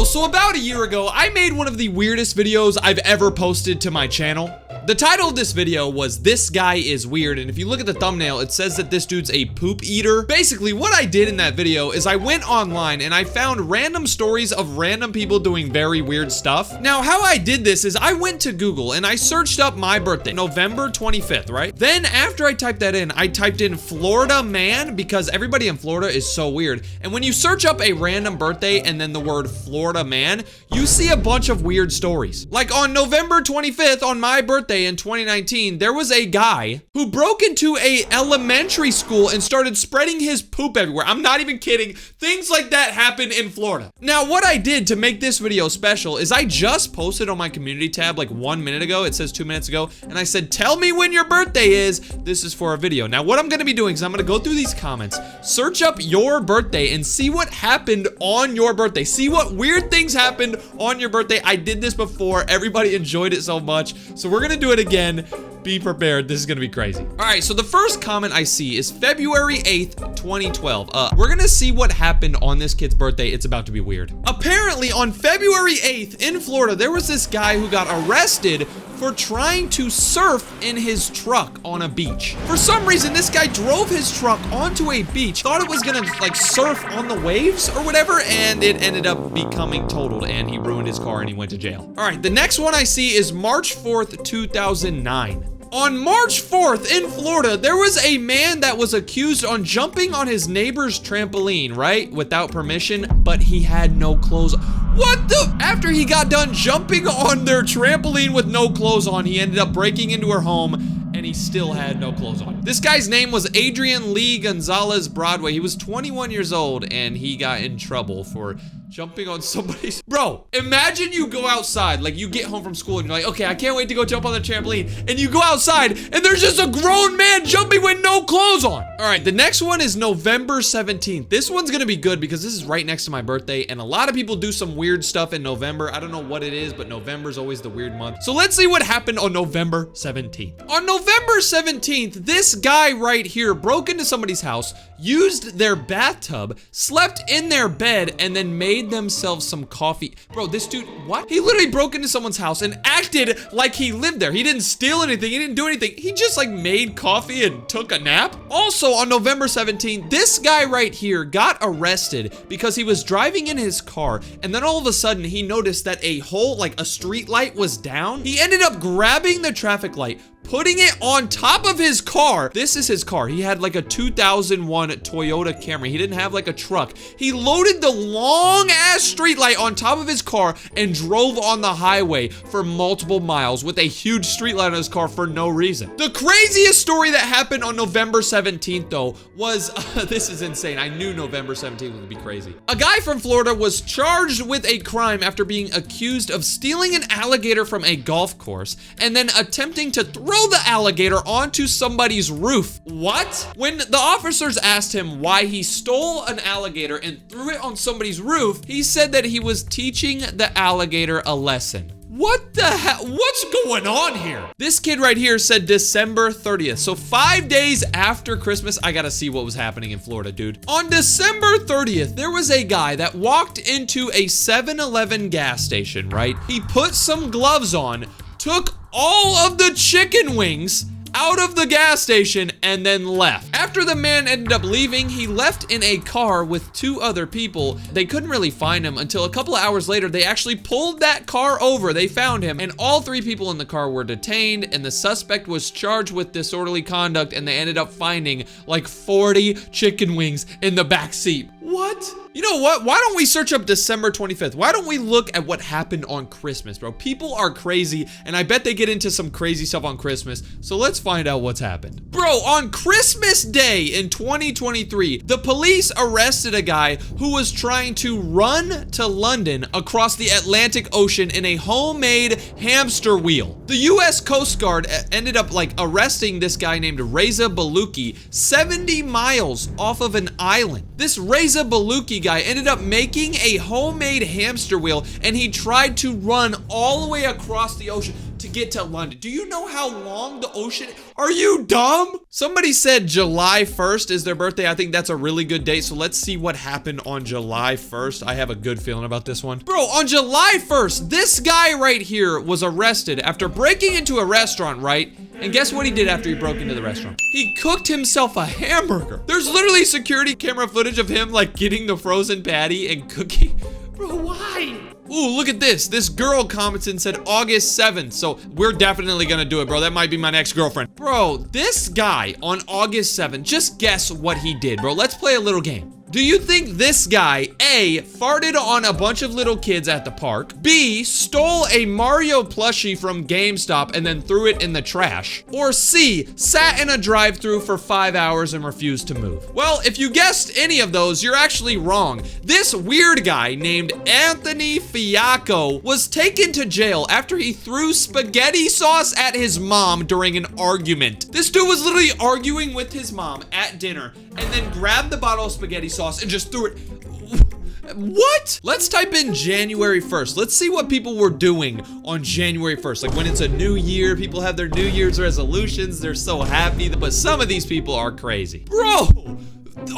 So about a year ago, I made one of the weirdest videos I've ever posted to my channel. The title of this video was "This Guy is Weird," and if you look at the thumbnail, it says that this dude's a poop eater. Basically, what I did in that video is I went online and I found random stories of random people doing very weird stuff. Now, how I did this is I went to Google and I searched up my birthday, November 25th, right? Then after I typed that in, I typed in Florida man because everybody in Florida is so weird. And when you search up a random birthday and then the word Florida man, you see a bunch of weird stories. Like on November 25th, on my birthday, in 2019, there was a guy who broke into a elementary school and started spreading his poop everywhere. I'm not even kidding. Things like that happen in Florida. Now, what I did to make this video special is I just posted on my community tab like 1 minute ago. It says 2 minutes ago. And I said, tell me when your birthday is. This is for a video. Now, what I'm going to be doing is I'm going to go through these comments, search up your birthday and see what happened on your birthday. See what weird things happened on your birthday. I did this before. Everybody enjoyed it so much. So we're going to do it again. Be prepared. This is gonna be crazy. All right, so the first comment I see is February 8th, 2012. We're gonna see what happened on this kid's birthday. It's about to be weird. Apparently, on February 8th in Florida, there was this guy who got arrested for trying to surf in his truck on a beach. For some reason, this guy drove his truck onto a beach, thought it was gonna like surf on the waves or whatever, and it ended up becoming totaled and he ruined his car and he went to jail. All right, the next one I see is March 4th, 2009. On March 4th in Florida, there was a man that was accused on jumping on his neighbor's trampoline, right? Without permission, but he had no clothes. What the? After he got done jumping on their trampoline with no clothes on, he ended up breaking into her home and he still had no clothes on. This guy's name was Adrian Lee Gonzalez Broadway. He was 21 years old and he got in trouble for jumping on somebody's... Bro, imagine you go outside, like you get home from school and you're like, okay, I can't wait to go jump on the trampoline. And you go outside and there's just a grown man jumping with no clothes on. All right, the next one is November 17th. This one's gonna be good because this is right next to my birthday and a lot of people do some weird stuff in November. I don't know what it is, but November is always the weird month. So let's see what happened on November 17th. On November 17th, this guy right here broke into somebody's house, used their bathtub, slept in their bed, and then made themselves some coffee. Bro, this dude, what? He literally broke into someone's house and acted like he lived there. He didn't steal anything. He didn't do anything. He just like made coffee and took a nap. Also on November 17th, this guy right here got arrested because he was driving in his car and then all of a sudden he noticed that a whole, like a street light was down. He ended up grabbing the traffic light, putting it on top of his car. This is his car. He had like a 2001 Toyota Camry. He didn't have like a truck. He loaded the long ass streetlight on top of his car and drove on the highway for multiple miles with a huge streetlight on his car for no reason. The craziest story that happened on November 17th though was, this is insane. I knew November 17th would be crazy. A guy from Florida was charged with a crime after being accused of stealing an alligator from a golf course and then attempting to throw the alligator onto somebody's roof. What? When the officers asked him why he stole an alligator and threw it on somebody's roof, he said that he was teaching the alligator a lesson. What the hell? What's going on here? This kid right here said December 30th. So 5 days after Christmas, I gotta see what was happening in Florida, dude. On December 30th, there was a guy that walked into a 7-Eleven gas station, right? He put some gloves on, took all of the chicken wings out of the gas station and then left. After the man ended up leaving, he left in a car with 2 other people. They couldn't really find him until a couple of hours later. They actually pulled that car over. They found him and all 3 people in the car were detained and the suspect was charged with disorderly conduct and they ended up finding like 40 chicken wings in the back seat. What? You know what? Why don't we search up December 25th? Why don't we look at what happened on Christmas, bro? People are crazy, and I bet they get into some crazy stuff on Christmas, so let's find out what's happened. Bro, on Christmas Day in 2023, the police arrested a guy who was trying to run to London across the Atlantic Ocean in a homemade hamster wheel. The U.S. Coast Guard ended up like arresting this guy named Reza Baluchi 70 miles off of an island. This Reza Baluchi guy ended up making a homemade hamster wheel and he tried to run all the way across the ocean. to get to London. Do you know how long the ocean? Are you dumb? Somebody said July 1st is their birthday. I think that's a really good date. So let's see what happened on July 1st. I have a good feeling about this one. Bro, on July 1st, this guy right here was arrested after breaking into a restaurant, right? And guess what he did after he broke into the restaurant? He cooked himself a hamburger. There's literally security camera footage of him like getting the frozen patty and cooking. Bro, why? Ooh, look at this. This girl commented and said August 7th. So we're definitely gonna do it, bro. That might be my next girlfriend. Bro, this guy on August 7th, just guess what he did, bro. Let's play a little game. Do you think this guy, A, farted on a bunch of little kids at the park, B, stole a Mario plushie from GameStop and then threw it in the trash, or C, sat in a drive-thru for 5 hours and refused to move? Well, if you guessed any of those, you're actually wrong. This weird guy named Anthony Fiacco was taken to jail after he threw spaghetti sauce at his mom during an argument. This dude was literally arguing with his mom at dinner and then grabbed the bottle of spaghetti sauce and just threw it. What? Let's type in January 1st. Let's see what people were doing on January 1st. Like when it's a new year, people have their New Year's resolutions. They're so happy, but some of these people are crazy. Bro!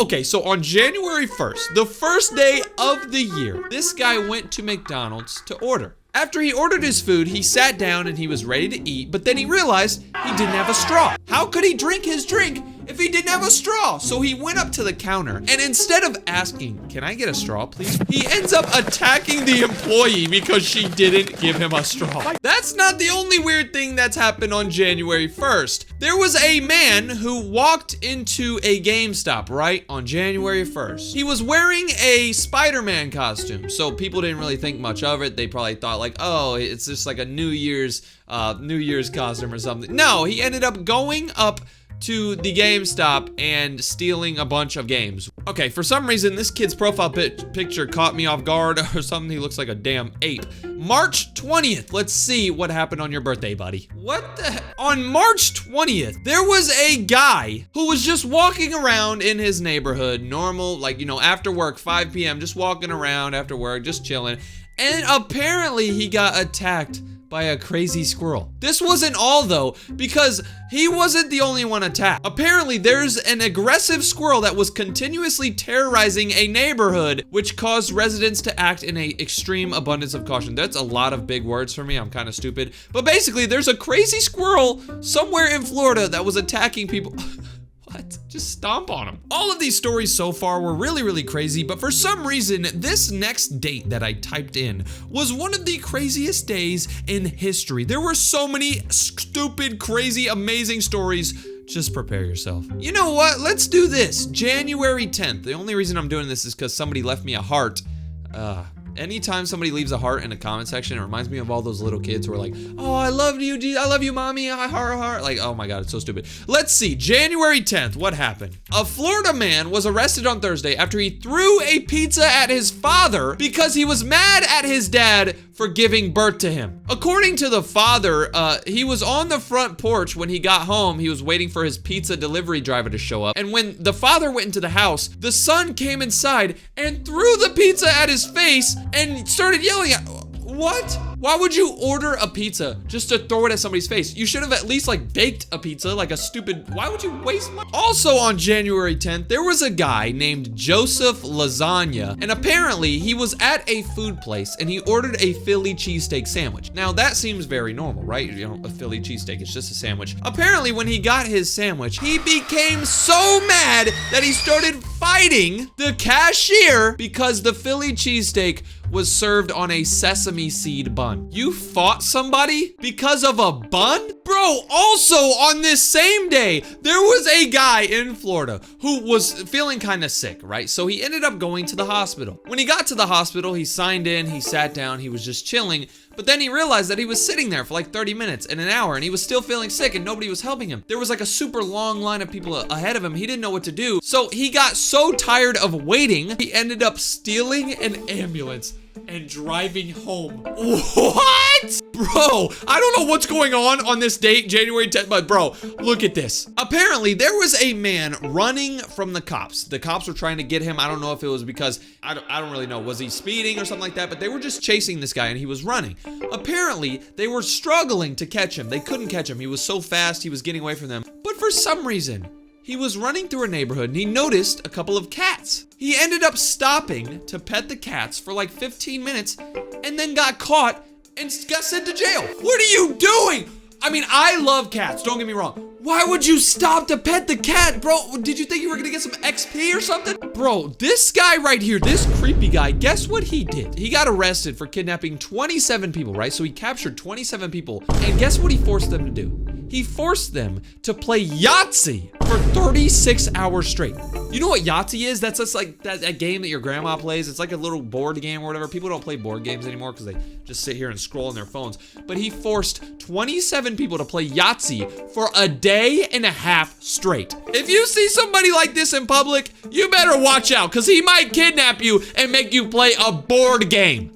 Okay, so on January 1st, the first day of the year, this guy went to McDonald's to order. After he ordered his food, he sat down and he was ready to eat, but then he realized he didn't have a straw. How could he drink his drink if he didn't have a straw? So he went up to the counter and instead of asking, "Can I get a straw, please?" he ends up attacking the employee because she didn't give him a straw. That's not the only weird thing that's happened on January 1st. There was a man who walked into a GameStop, right, on January 1st. He was wearing a Spider-Man costume, so people didn't really think much of it. They probably thought like, oh, it's just like a New Year's costume or something. No, he ended up going up to the GameStop and stealing a bunch of games. Okay, for some reason, this kid's profile picture caught me off guard or something. He looks like a damn ape. March 20th. Let's see what happened on your birthday, buddy. What the? On March 20th, there was a guy who was just walking around in his neighborhood, normal, like, you know, after work, 5 p.m., just walking around after work, just chilling. And apparently he got attacked by a crazy squirrel. This wasn't all though, because he wasn't the only one attacked. Apparently there's an aggressive squirrel that was continuously terrorizing a neighborhood, which caused residents to act in a extreme abundance of caution. That's a lot of big words for me, I'm kind of stupid. But basically there's a crazy squirrel somewhere in Florida that was attacking people. What? Just stomp on them. All of these stories so far were really, really crazy, but for some reason, this next date that I typed in was one of the craziest days in history. There were so many stupid, crazy, amazing stories. Just prepare yourself. You know what? Let's do this. January 10th. The only reason I'm doing this is because somebody left me a heart. Anytime somebody leaves a heart in a comment section, it reminds me of all those little kids who are like, oh, I love you, I love you, mommy, heart. Like, oh my God, it's so stupid. Let's see, January 10th, what happened? A Florida man was arrested on Thursday after he threw a pizza at his father because he was mad at his dad for giving birth to him. According to the father, he was on the front porch when he got home. He was waiting for his pizza delivery driver to show up. And when the father went into the house, the son came inside and threw the pizza at his face and started yelling at, what? Why would you order a pizza just to throw it at somebody's face? You should have at least like baked a pizza, like a stupid, why would you waste money? Also on January 10th, there was a guy named Joseph Lasagna, and apparently he was at a food place and he ordered a Philly cheesesteak sandwich. Now that seems very normal, right? You know, a Philly cheesesteak, it's just a sandwich. Apparently when he got his sandwich, he became so mad that he started fighting the cashier because the Philly cheesesteak was served on a sesame seed bun. You fought somebody because of a bun? Bro, also on this same day, there was a guy in Florida who was feeling kind of sick, right? So he ended up going to the hospital. When he got to the hospital, he signed in, he sat down, he was just chilling, but then he realized that he was sitting there for like 30 minutes and an hour and he was still feeling sick and nobody was helping him. There was like a super long line of people ahead of him. He didn't know what to do. So he got so tired of waiting, he ended up stealing an ambulance and driving home. What? Bro, I don't know what's going on this date, January 10th, but bro, look at this. Apparently, there was a man running from the cops. The cops were trying to get him. I don't know if it was because, I don't really know. Was he speeding or something like that? But they were just chasing this guy and he was running. Apparently, they were struggling to catch him. They couldn't catch him. He was so fast, he was getting away from them. But for some reason, he was running through a neighborhood and he noticed a couple of cats. He ended up stopping to pet the cats for like 15 minutes and then got caught and got sent to jail. What are you doing? I mean, I love cats, don't get me wrong. Why would you stop to pet the cat, bro? Did you think you were gonna get some XP or something? Bro, this guy right here, this creepy guy, guess what he did? He got arrested for kidnapping 27 people, right? So he captured 27 people, and guess what he forced them to do? He forced them to play Yahtzee for 36 hours straight. You know what Yahtzee is? That's just like that game that your grandma plays. It's like a little board game or whatever. People don't play board games anymore because they just sit here and scroll on their phones. But he forced 27 people to play Yahtzee for a day and a half straight. If you see somebody like this in public, you better watch out because he might kidnap you and make you play a board game.